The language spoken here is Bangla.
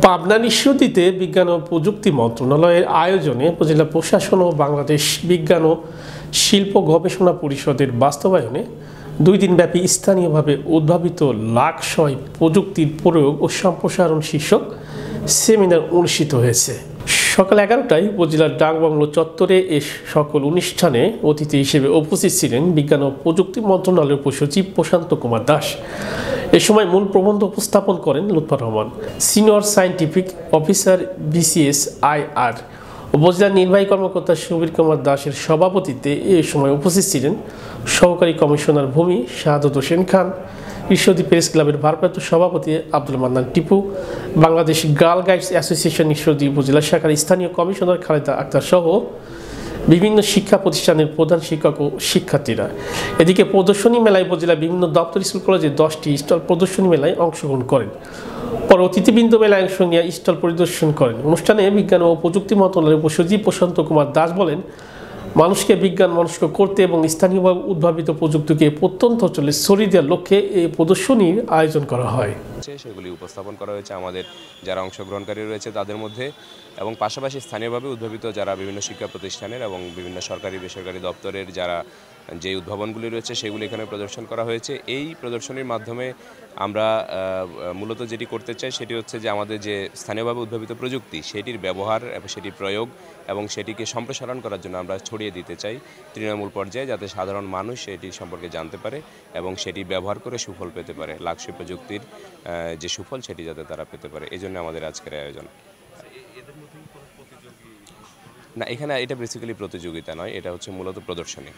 পাবনা নিঃসন্দিতে বিজ্ঞান ও প্রযুক্তি মন্ত্রণালয়ের আয়োজনে উপজেলা প্রশাসন ও বাংলাদেশ বিজ্ঞান ও শিল্প গবেষণা পরিষদের বাস্তবায়নে 2 দিনব্যাপী স্থানীয়ভাবে উদ্ভাবিত লাক্সয় প্রযুক্তির প্রয়োগ ও সম্প্রসারণ শীর্ষক সেমিনার অনুষ্ঠিত হয়েছে। সকাল 11টায় উপজেলার ডাকবাংলো চত্বরে এ সকল অনুষ্ঠানে অতিথি হিসেবে উপস্থিত ছিলেন বিজ্ঞান ও প্রযুক্তি মন্ত্রণালয়ের উপসচিব প্রশান্ত কুমার দাস। এ সময় মূল প্রবন্ধ উপস্থাপন করেন Lutfar Rahman, senior scientific officer BCS IR. উপজেলা নির্বাহী কর্মকর্তা সুবীর কুমার দাসের সভাপতিত্বে এ সময় উপস্থিত ছিলেন সহকারী কমিশনার ভূমি শাহাদত হোসেন খান, ঈশ্বরদী প্রেস ক্লাবের ভারপ্রাপ্ত সভাপতি Abdul Mannan Tipu, Bangladesh girl guides association Ishwardi উপজেলা শাখার স্থানীয় কমিশনার খালেদা আক্তার সহ বিভিন্ন শিক্ষা প্রতিষ্ঠানের প্রধান শিক্ষক ও শিক্ষার্থীরা। এদিকে প্রদর্শনী মেলায় উপজেলার বিভিন্ন দপ্তর স্কুল কলেজে 10টি স্টল প্রদর্শনী মেলায় অংশগ্রহণ করেন। পরে অতিথিবৃন্দ মেলায় অংশ নিয়ে স্টল পরিদর্শন করেন। অনুষ্ঠানে বিজ্ঞান ও প্রযুক্তি মন্ত্রণালয়ের উপসচিব প্রশান্ত কুমার দাস বলেন, মানুষকে বিজ্ঞান মনস্ক করতে এবং স্থানীয়ভাবে উদ্ভাবিত প্রযুক্তিকে প্রত্যন্ত অঞ্চলে ছড়িয়ে দেওয়ার লক্ষ্যে এই প্রদর্শনীর আয়োজন করা হয়। সেগুলি উপস্থাপন করা হয়েছে আমাদের যারা অংশগ্রহণকারী রয়েছে তাদের মধ্যে, এবং পাশাপাশি স্থানীয়ভাবে উদ্ভাবিত যারা বিভিন্ন শিক্ষা প্রতিষ্ঠানের এবং বিভিন্ন সরকারি বেসরকারি দপ্তরের যারা যে উদ্ভাবনগুলি রয়েছে সেগুলি এখানে প্রদর্শন করা হয়েছে। এই প্রদর্শনীর মাধ্যমে আমরা মূলত যেটি করতে চাই সেটি হচ্ছে যে আমাদের যে স্থানীয়ভাবে উদ্ভাবিত প্রযুক্তি সেটির ব্যবহার এবং সেটির প্রয়োগ এবং সেটিকে সম্প্রসারণ করার জন্য আমরা ছড়িয়ে দিতে চাই তৃণমূল পর্যায়ে, যাতে সাধারণ মানুষ সেটি সম্পর্কে জানতে পারে এবং সেটি ব্যবহার করে সুফল পেতে পারে। লাক্সয় প্রযুক্তির যে সুফল সেটি যাতে তারা পেতে পারে, এই জন্য আমাদের আজকের আয়োজন। না, এখানে এটা বেসিক্যালি প্রতিযোগিতা নয়, এটা হচ্ছে মূলত প্রদর্শনী।